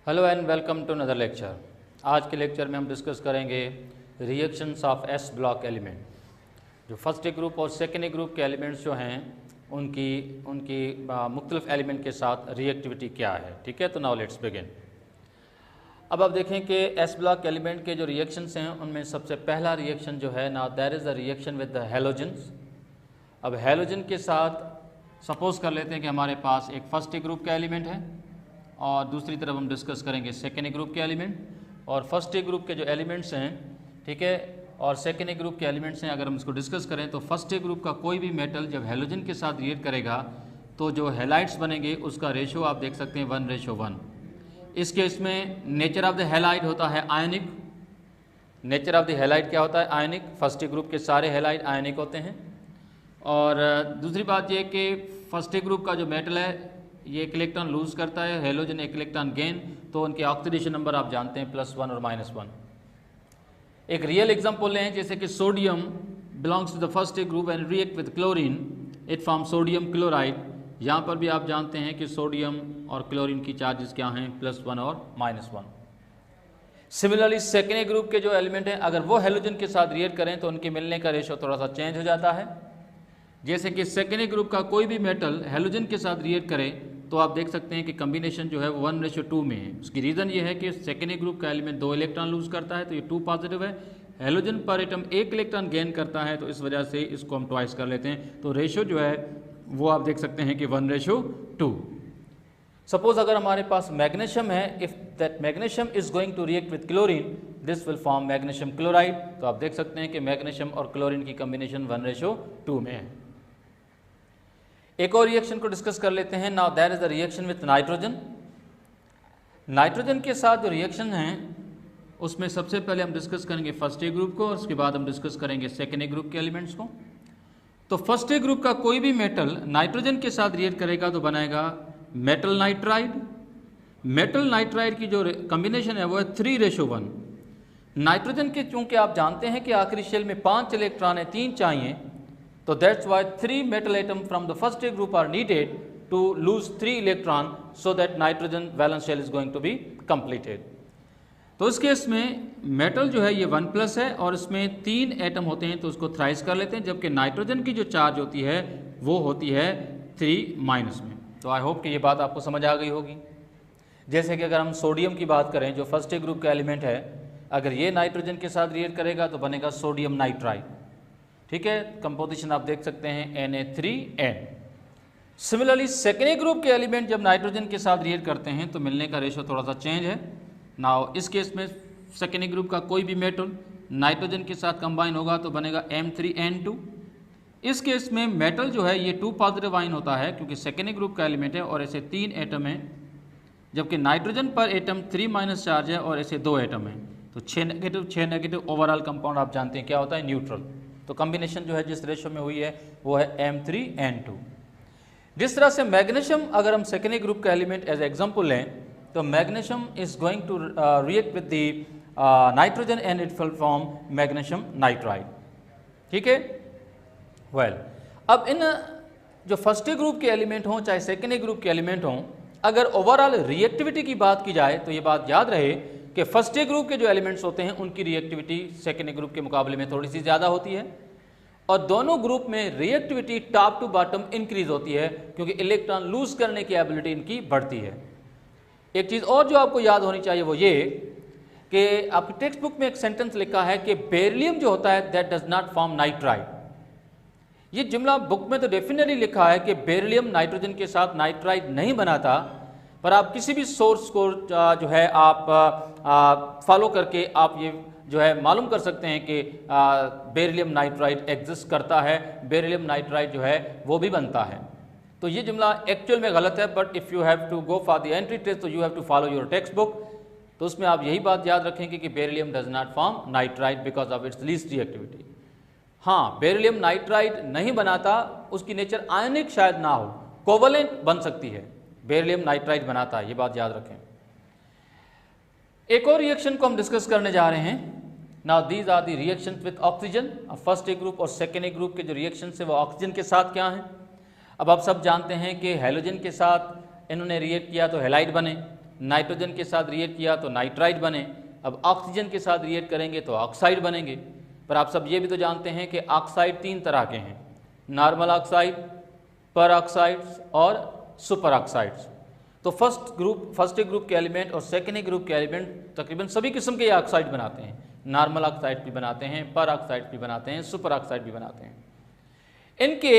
Hello and welcome to another lecture. आज के lecture में हम डिस्कस करेंगे reactions of s block element. जो फर्स्ट ग्रुप और सेकेंड ग्रुप के एलिमेंट्स जो हैं उनकी मुख्तलिफ एलिमेंट के साथ रिएक्टिविटी क्या है। ठीक है, तो नाउ लेट्स बिगिन। अब आप देखें कि एस ब्लॉक एलिमेंट के जो रिएक्शंस हैं उनमें सबसे पहला रिएक्शन जो है now that is the reaction with the halogens. अब हैलोजन के साथ सपोज कर लेते हैं कि हमारे पास एक फर्स्ट ग्रुप का एलिमेंट है और दूसरी तरफ हम डिस्कस करेंगे सेकेंड ग्रुप के एलिमेंट। और फर्स्ट ग्रुप के जो एलिमेंट्स हैं, ठीक है, और सेकेंड ग्रुप के एलिमेंट्स हैं, अगर हम इसको डिस्कस करें तो फर्स्ट ग्रुप का कोई भी मेटल जब हैलोजन के साथ रिएक्ट करेगा तो जो हैलाइड्स बनेंगे उसका रेशो आप देख सकते हैं 1:1। इस केस में नेचर ऑफ द हैलाइड होता है आयनिक। नेचर ऑफ द हैलाइड क्या होता है? आयनिक। फर्स्ट ग्रुप के सारे हैलाइड आयनिक होते हैं। और दूसरी बात यह कि फर्स्ट ग्रुप का जो मेटल है ये एक इलेक्ट्रॉन लूज़ करता है, हैलोजन एक इलेक्ट्रॉन गेन, तो उनके ऑक्सीडेशन नंबर आप जानते हैं +1 और -1। एक रियल एग्जांपल लें, जैसे कि sodium belongs to the first group and react with chlorine, it form sodium chloride. यहाँ पर भी आप जानते हैं कि सोडियम और क्लोरीन की चार्जेस क्या हैं, +1 और -1। सिमिलरली सेकेंड ग्रुप के जो एलिमेंट हैं अगर वो हैलोजन के साथ रिएक्ट करें तो उनके मिलने का रेशो थोड़ा सा चेंज हो जाता है। जैसे कि सेकेंड ग्रुप का कोई भी मेटल हैलोजन के साथ रिएक्ट करे तो आप देख सकते हैं कि कम्बिनेशन जो है वो 1:2 में है। उसकी रीज़न ये है कि सेकेंड ग्रुप का एलिमेंट 2 इलेक्ट्रॉन लूज करता है तो ये 2 पॉजिटिव है। हैलोजन पर एटम 1 इलेक्ट्रॉन गेन करता है तो इस वजह से इसको हम ट्वाइस कर लेते हैं। तो रेशो जो है वो आप देख सकते हैं कि 1:2। सपोज अगर हमारे पास मैग्नीशियम है, if that magnesium is going to react with chlorine this will form magnesium chloride. तो आप देख सकते हैं कि मैग्नीशियम और क्लोरीन की कम्बिनेशन 1:2 में है। एक और रिएक्शन को डिस्कस कर लेते हैं। Now that is the reaction with nitrogen. Nitrogen के साथ जो रिएक्शन हैं उसमें सबसे पहले हम डिस्कस करेंगे फर्स्ट ग्रुप को और उसके बाद हम डिस्कस करेंगे सेकेंड ग्रुप के एलिमेंट्स को। तो फर्स्ट ग्रुप का कोई भी मेटल नाइट्रोजन के साथ रिएक्ट करेगा तो बनाएगा मेटल नाइट्राइड। मेटल नाइट्राइड की जो कॉम्बिनेशन है वो है 3:1। नाइट्रोजन के चूंकि आप जानते हैं कि आखिरी शेल में 5 इलेक्ट्रॉन है, 3 चाहिए, तो that's why 3 metal atom from the first group are needed to lose 3 electron so that nitrogen valence shell is going to be completed। तो इस केस में मेटल जो है ये 1+ है और इसमें 3 एटम होते हैं तो उसको थ्राइस कर लेते हैं, जबकि नाइट्रोजन की जो चार्ज होती है वो होती है 3- में। तो आई होप कि ये बात आपको समझ आ गई होगी। जैसे कि अगर हम सोडियम की बात करें जो फर्स्ट ग्रुप का एलिमेंट है, अगर ये नाइट्रोजन के साथ रिएक्ट करेगा तो बनेगा सोडियम नाइट्राइड। ठीक है, कंपोजिशन आप देख सकते हैं Na3N। सिमिलरली सेकेंड ग्रुप के एलिमेंट जब नाइट्रोजन के साथ रिएक्ट करते हैं तो मिलने का रेशो थोड़ा सा चेंज है। नाउ इस केस में सेकेंड ग्रुप का कोई भी मेटल नाइट्रोजन के साथ कंबाइन होगा तो बनेगा M3N2। इस केस में मेटल जो है ये 2 पॉजिटिव आयन होता है क्योंकि सेकेंड ग्रुप का एलिमेंट है और ऐसे 3 एटम है, जबकि नाइट्रोजन पर एटम 3- चार्ज है और ऐसे 2 एटम है तो 6 नेगेटिव ओवरऑल कंपाउंड आप जानते हैं क्या होता है, न्यूट्रल। तो कॉम्बिनेशन जो है जिस रेशो में हुई है वो है M3N2। जिस तरह से मैग्नीशियम अगर हम सेकेंड ग्रुप का एलिमेंट एज एग्जांपल लें तो magnesium is going to react with the nitrogen and it will form magnesium nitride. ठीक है, वेल अब इन जो फर्स्ट ग्रुप के एलिमेंट हों चाहे सेकेंड ग्रुप के एलिमेंट हों, अगर ओवरऑल रिएक्टिविटी की बात की जाए तो ये बात याद रहे कि फर्स्ट ग्रुप के जो एलिमेंट्स होते हैं उनकी रिएक्टिविटी सेकेंड ग्रुप के मुकाबले में थोड़ी सी ज़्यादा होती है और दोनों ग्रुप में reactivity top to bottom increase होती है क्योंकि इलेक्ट्रॉन लूज करने की एबिलिटी इनकी बढ़ती है। एक चीज़ और जो आपको याद होनी चाहिए वो ये कि आपकी टेक्स्ट बुक में एक सेंटेंस लिखा है कि बेरिलियम जो होता है that does not form nitride. ये जुमला बुक में तो डेफिनेटली लिखा है कि बेरिलियम नाइट्रोजन के साथ नाइट्राइड नहीं बनाता, पर आप किसी भी सोर्स को जो है आप फॉलो करके आप ये जो है मालूम कर सकते हैं कि बेरिलियम नाइट्राइड एग्जिस्ट करता है, बेरिलियम नाइट्राइड जो है वो भी बनता है। तो ये जुमला एक्चुअल में गलत है, but if you have to go for the entry test तो you have to follow your textbook. तो उसमें आप यही बात याद रखेंगे कि beryllium does not form nitride because of its least reactivity. हाँ, बेरिलियम नाइट्राइड नहीं बनाता, उसकी नेचर आयनिक शायद ना हो, कोवलेंट बन सकती है, बेरिलियम नाइट्राइड बनाता है, ये बात याद रखें। एक और रिएक्शन को हम डिस्कस करने जा रहे हैं। Now these are the reactions with oxygen. First group और सेकेंड ग्रुप के जो रिएक्शन है वो ऑक्सीजन के साथ क्या हैं। अब आप सब जानते हैं कि हैलोजन के साथ इन्होंने रिएक्ट किया तो हैलाइड बने, नाइट्रोजन के साथ रिएक्ट किया तो नाइट्राइड बने, अब ऑक्सीजन के साथ रिएक्ट करेंगे तो ऑक्साइड बनेंगे। पर आप सब ये भी तो जानते हैं कि ऑक्साइड 3 तरह के हैं, नॉर्मल ऑक्साइड, पर ऑक्साइड्स और सुपर ऑक्साइड्स। तो फर्स्ट ग्रुप के एलिमेंट और सेकेंड ग्रुप के एलिमेंट तकरीबन सभी किस्म के ऑक्साइड बनाते हैं, नॉर्मल ऑक्साइड भी बनाते हैं, पर ऑक्साइड भी बनाते हैं, सुपर ऑक्साइड भी बनाते हैं। इनके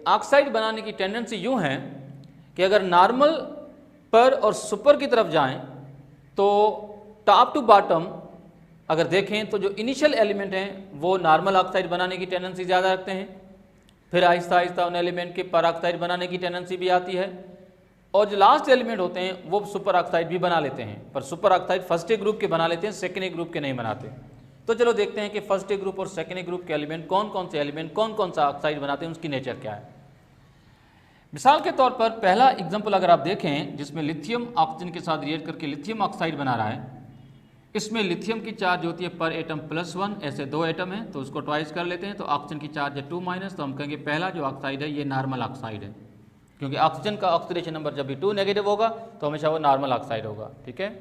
ऑक्साइड बनाने की टेंडेंसी यूँ है कि अगर नॉर्मल, पर और सुपर की तरफ जाएं तो टॉप टू बॉटम अगर देखें तो जो इनिशियल एलिमेंट हैं वो नॉर्मल ऑक्साइड बनाने की टेंडेंसी ज़्यादा रखते हैं, फिर आहिस्ता आहिस्ता उन एलिमेंट के पर ऑक्साइड बनाने की टेंडेंसी भी आती है, और जो लास्ट एलिमेंट होते हैं वो सुपर ऑक्साइड भी बना लेते हैं। पर सुपर ऑक्साइड फर्स्ट ग्रुप के बना लेते हैं, सेकेंड ग्रुप के नहीं बनाते। तो चलो देखते हैं कि फर्स्ट ग्रुप और सेकेंड ग्रुप के एलिमेंट कौन कौन से एलिमेंट कौन कौन सा ऑक्साइड बनाते हैं, उसकी नेचर क्या है। मिसाल के तौर पर पहला एग्जाम्पल अगर आप देखें जिसमें लिथियम ऑक्सीजन के साथ रिएक्ट करके लिथियम ऑक्साइड बना रहा है, इसमें लिथियम की चार्ज होती है पर एटम +1, ऐसे 2 एटम है तो उसको ट्वाइस कर लेते हैं, तो ऑक्सीजन की चार्ज है 2-, तो हम कहेंगे पहला जो ऑक्साइड है ये नॉर्मल ऑक्साइड है, क्योंकि ऑक्सीजन का ऑक्सीडेशन नंबर जब भी 2 नेगेटिव होगा तो हमेशा वो नॉर्मल ऑक्साइड होगा। ठीक है।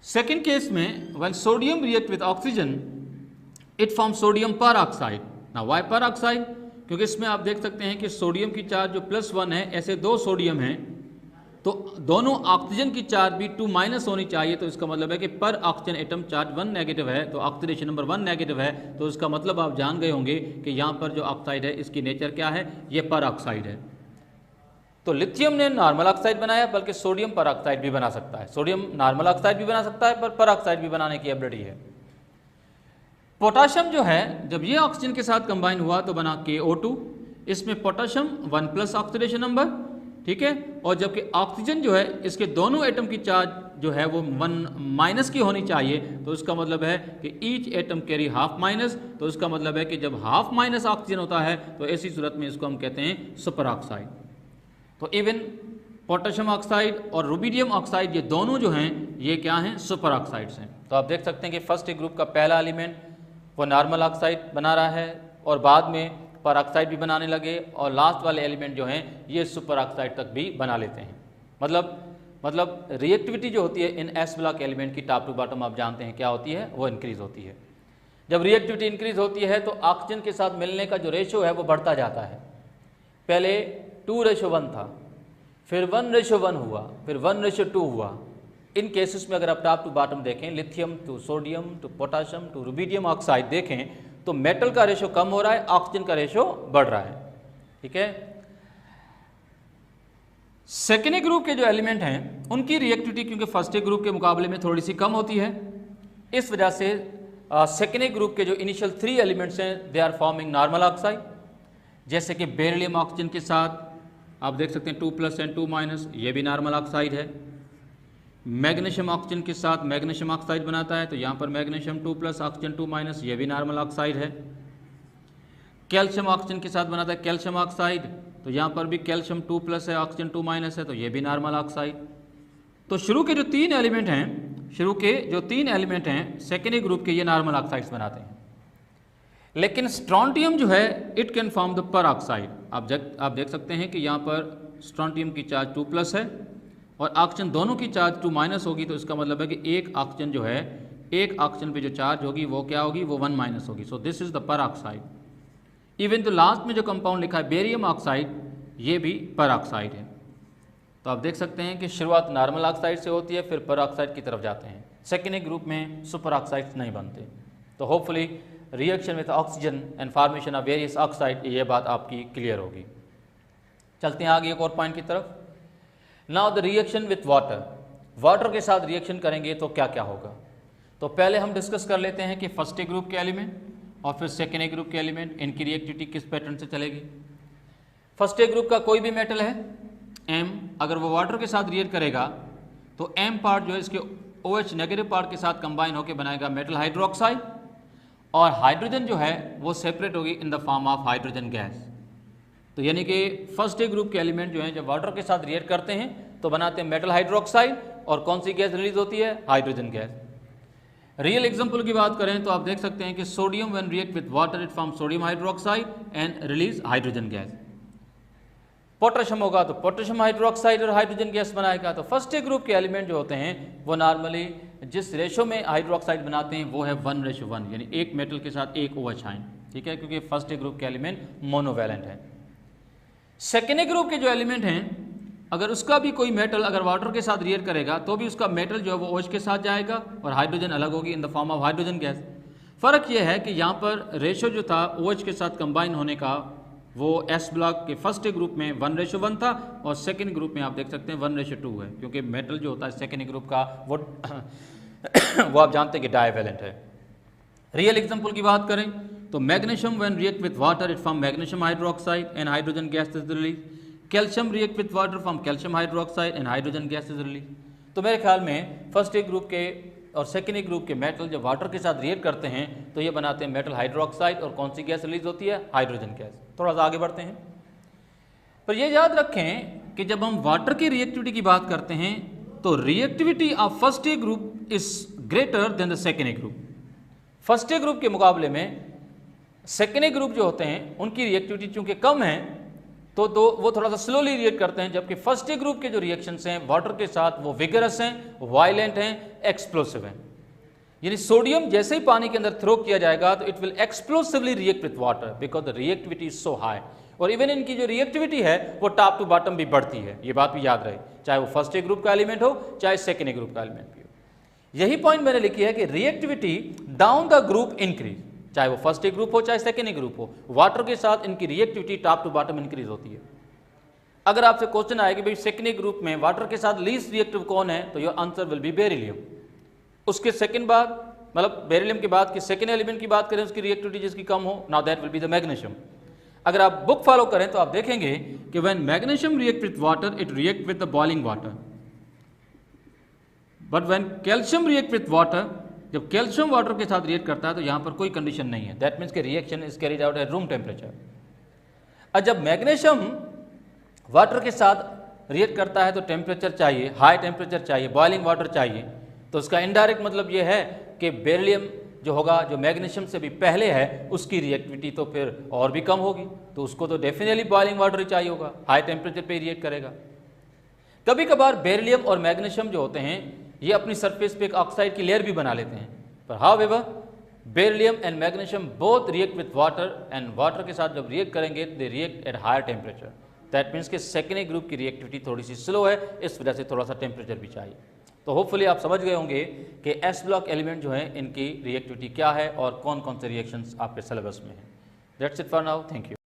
सेकेंड केस में when sodium react with oxygen it form sodium पर ऑक्साइड। ना वाई पर ऑक्साइड, क्योंकि इसमें आप देख सकते हैं कि सोडियम की चार्ज जो +1 है, ऐसे 2 सोडियम हैं तो दोनों ऑक्सीजन की चार्ज भी 2- होनी चाहिए, तो इसका मतलब है कि पर ऑक्सीजन एटम चार्ज 1 नेगेटिव है, तो ऑक्सीडेशन नंबर 1 नेगेटिव है, तो इसका मतलब आप जान गए होंगे कि यहाँ पर जो ऑक्साइड है इसकी नेचर क्या है, ये पर ऑक्साइड है। तो लिथियम ने नॉर्मल ऑक्साइड बनाया, बल्कि सोडियम पर ऑक्साइड भी बना सकता है, सोडियम नॉर्मल ऑक्साइड भी बना सकता है, पर ऑक्साइड भी बनाने की एबिलिटी है। पोटाशियम जो है जब ये ऑक्सीजन के साथ कंबाइन हुआ तो बना KO2, इसमें पोटाशियम 1+ ऑक्सीडेशन नंबर, ठीक है, और जबकि ऑक्सीजन जो है इसके दोनों एटम की चार्ज जो है वो 1- की होनी चाहिए, तो इसका मतलब है कि ईच एटम कैरी ½ तो इसका मतलब है कि जब ½ ऑक्सीजन होता है तो ऐसी सूरत में इसको हम कहते हैं सुपर ऑक्साइड। तो इवन पोटेशियम ऑक्साइड और रुबिडियम ऑक्साइड ये दोनों जो हैं ये क्या हैं, सुपर ऑक्साइड्स हैं। तो आप देख सकते हैं कि फर्स्ट ग्रुप का पहला एलिमेंट वो नॉर्मल ऑक्साइड बना रहा है और बाद में पर ऑक्साइड भी बनाने लगे, और लास्ट वाले एलिमेंट जो हैं ये सुपर ऑक्साइड तक भी बना लेते हैं। मतलब रिएक्टिविटी जो होती है इन एस ब्लॉक एलिमेंट की टॉप टू बॉटम आप जानते हैं क्या होती है, वो इंक्रीज होती है। जब रिएक्टिविटी इंक्रीज होती है तो ऑक्सीजन के साथ मिलने का जो रेशो है वो बढ़ता जाता है। पहले 2:1 था, फिर 1:1 हुआ, फिर 1:2 हुआ। इन केसेस में अगर आप टॉप टू बॉटम देखें, lithium to sodium to potassium to rubidium oxide देखें तो मेटल का रेशो कम हो रहा है, ऑक्सीजन का रेशो बढ़ रहा है। ठीक है। सेकेंड ग्रुप के जो एलिमेंट हैं उनकी रिएक्टिविटी क्योंकि फर्स्ट ग्रुप के मुकाबले में थोड़ी सी कम होती है, इस वजह से सेकेंड ग्रुप के जो इनिशियल 3 एलिमेंट्स हैं they are forming normal oxide. जैसे कि बेरिलियम ऑक्सीजन के साथ आप देख सकते हैं 2+ एंड 2-, ये भी नॉर्मल ऑक्साइड है। मैग्नीशियम ऑक्सीजन के साथ मैग्नीशियम ऑक्साइड बनाता है, तो यहाँ पर मैग्नीशियम 2+ ऑक्सीजन 2-, ये भी नॉर्मल ऑक्साइड है। कैल्शियम ऑक्सीजन के साथ बनाता है कैल्शियम ऑक्साइड, तो यहाँ पर भी कैल्शियम 2+ है, ऑक्सीजन 2- है, तो ये भी नॉर्मल ऑक्साइड। तो शुरू के जो 3 एलिमेंट हैं सेकेंड ग्रुप के ये नॉर्मल ऑक्साइड्स बनाते हैं। लेकिन स्ट्रोंटियम जो है इट कैन फॉर्म द पर ऑक्साइड। आप देख सकते हैं कि यहाँ पर स्ट्रोंटियम की चार्ज 2+ है और ऑक्सीजन दोनों की चार्ज 2- होगी, तो इसका मतलब है कि एक ऑक्सीजन जो है, एक ऑक्सीजन पे जो चार्ज होगी वो क्या होगी, वो 1- होगी। सो दिस इज द पर ऑक्साइड। इवन तो लास्ट में जो कंपाउंड लिखा है बेरियम ऑक्साइड, ये भी पर ऑक्साइड है। तो आप देख सकते हैं कि शुरुआत नॉर्मल ऑक्साइड से होती है, फिर पर ऑक्साइड की तरफ जाते हैं। सेकेंड ग्रुप में सुपर ऑक्साइड्स नहीं बनते। तो hopefully reaction with oxygen and formation of various oxide, ये बात आपकी क्लियर होगी। चलते हैं आगे एक और पॉइंट की तरफ। Now the reaction with water के साथ रिएक्शन करेंगे तो क्या क्या होगा। तो पहले हम डिस्कस कर लेते हैं कि फर्स्ट ग्रुप के एलिमेंट और फिर सेकेंड ग्रुप के एलिमेंट, इनकी रिएक्टिविटी किस पैटर्न से चलेगी। फर्स्ट ग्रुप का कोई भी मेटल है M, अगर वो वाटर के साथ रिएक्ट करेगा तो M पार्ट जो है इसके OH नेगेटिव पार्ट के साथ कंबाइन होकर बनाएगा मेटल हाइड्रोक्साइड, और हाइड्रोजन जो है वो सेपरेट होगी in the form of hydrogen gas. तो यानी कि फर्स्ट ग्रुप के एलिमेंट जो हैं जब वाटर के साथ रिएक्ट करते हैं तो बनाते हैं मेटल हाइड्रोक्साइड, और कौन सी गैस रिलीज होती है, हाइड्रोजन गैस। रियल एग्जांपल की बात करें तो आप देख सकते हैं कि sodium when react with water it form sodium hydroxide and release hydrogen gas. Potassium होगा तो पोटेशियम हाइड्रोक्साइड और हाइड्रोजन गैस बनाएगा। तो फर्स्ट ए ग्रुप के एलिमेंट जो होते हैं वो नॉर्मली जिस रेशो में हाइड्रोक्साइड बनाते हैं वो है 1:1, यानी एक मेटल के साथ एक OH आयन, ठीक है, क्योंकि फर्स्ट ए ग्रुप के एलिमेंट मोनोवैलेंट है। सेकेंड ए ग्रुप के जो एलिमेंट हैं, अगर उसका भी कोई मेटल अगर वाटर के साथ रिएक्ट करेगा तो भी उसका मेटल जो है वो OH के साथ जाएगा और हाइड्रोजन अलग होगी in the form of hydrogen gas. फ़र्क यह है कि यहाँ पर रेशो जो था OH के साथ कंबाइन होने का वो S ब्लॉक के फर्स्ट ए ग्रुप में 1:1 था और सेकेंड ग्रुप में आप देख सकते हैं 1:2 है, क्योंकि मेटल जो होता है सेकेंड ग्रुप का वो वो आप जानते हैं कि डाइवैलेंट है। रियल एग्जांपल की बात करें तो magnesium when react with water it form magnesium hydroxide and hydrogen gas is release. Calcium react with water form calcium hydroxide and hydrogen gas is release. तो मेरे ख्याल में फर्स्ट ए ग्रुप के और सेकेंड ए ग्रुप के metal जब water के साथ रिएक्ट करते हैं तो ये बनाते हैं मेटल हाइड्रोक्साइड और कौन सी गैस रिलीज होती है, हाइड्रोजन गैस। थोड़ा सा आगे बढ़ते हैं, पर ये याद रखें कि जब हम वाटर की रिएक्टिविटी की बात करते हैं तो reactivity of first A group is greater than the second A group. First A group के मुकाबले में सेकेंड ए ग्रुप जो होते हैं उनकी रिएक्टिविटी चूंकि कम है तो वो थोड़ा सा स्लोली रिएक्ट करते हैं, जबकि फर्स्ट ए ग्रुप के जो रिएक्शंस हैं वाटर के साथ वो विगरस हैं, वायलेंट हैं, एक्सप्लोसिव हैं। यानी सोडियम जैसे ही पानी के अंदर थ्रो किया जाएगा तो it will explosively react with water because the reactivity is so high. और इवन इनकी जो रिएक्टिविटी है वो टॉप टू बॉटम भी बढ़ती है, ये बात भी याद रहे, चाहे वो फर्स्ट ए ग्रुप का एलिमेंट हो चाहे सेकेंड ए ग्रुप का एलिमेंट भी हो। यही पॉइंट मैंने लिखी है कि reactivity down the group increase, चाहे वो फर्स्ट ए ग्रुप हो चाहे सेकेंड ए ग्रुप हो, वाटर के साथ इनकी reactivity top to bottom increase होती है। अगर आपसे क्वेश्चन आए कि भाई सेकेंड ए ग्रुप में वाटर के साथ लीस्ट रिएक्टिव कौन है, तो your answer will be beryllium. उसके सेकंड बाद मतलब बेरिलियम के बाद की सेकंड एलिमेंट की बात करें उसकी रिएक्टिविटी जिसकी कम हो, now that will be the magnesium. अगर आप बुक फॉलो करें तो आप देखेंगे कि when magnesium react with water it react with the boiling water, but when calcium react with water, जब कैल्शियम वाटर के साथ रिएक्ट करता है तो यहां पर कोई कंडीशन नहीं है, दैट मीन्स के reaction is carried out at room temperature. और जब मैग्नीशियम वाटर के साथ रिएक्ट करता है तो टेम्परेचर चाहिए, हाई टेम्परेचर चाहिए, बॉइलिंग वाटर चाहिए, तो उसका इनडायरेक्ट मतलब ये है कि बेरिलियम जो होगा जो मैग्नीशियम से भी पहले है उसकी रिएक्टिविटी तो फिर और भी कम होगी, तो उसको तो डेफिनेटली बॉइलिंग वाटर ही चाहिए होगा, हाई टेम्परेचर पे रिएक्ट करेगा। कभी कभार बेरिलियम और मैग्नीशियम जो होते हैं ये अपनी सरफेस पे एक ऑक्साइड की लेयर भी बना लेते हैं, पर however beryllium and magnesium both react with water and water के साथ जब रिएक्ट करेंगे they react at higher temperature. That means कि सेकेंड ए ग्रुप की रिएक्टिविटी थोड़ी सी स्लो है, इस वजह से थोड़ा सा टेम्परेचर भी चाहिए। तो होपफुली आप समझ गए होंगे कि एस ब्लॉक एलिमेंट जो है इनकी रिएक्टिविटी क्या है और कौन कौन से रिएक्शंस आपके सिलेबस में हैं। That's it for now, thank you.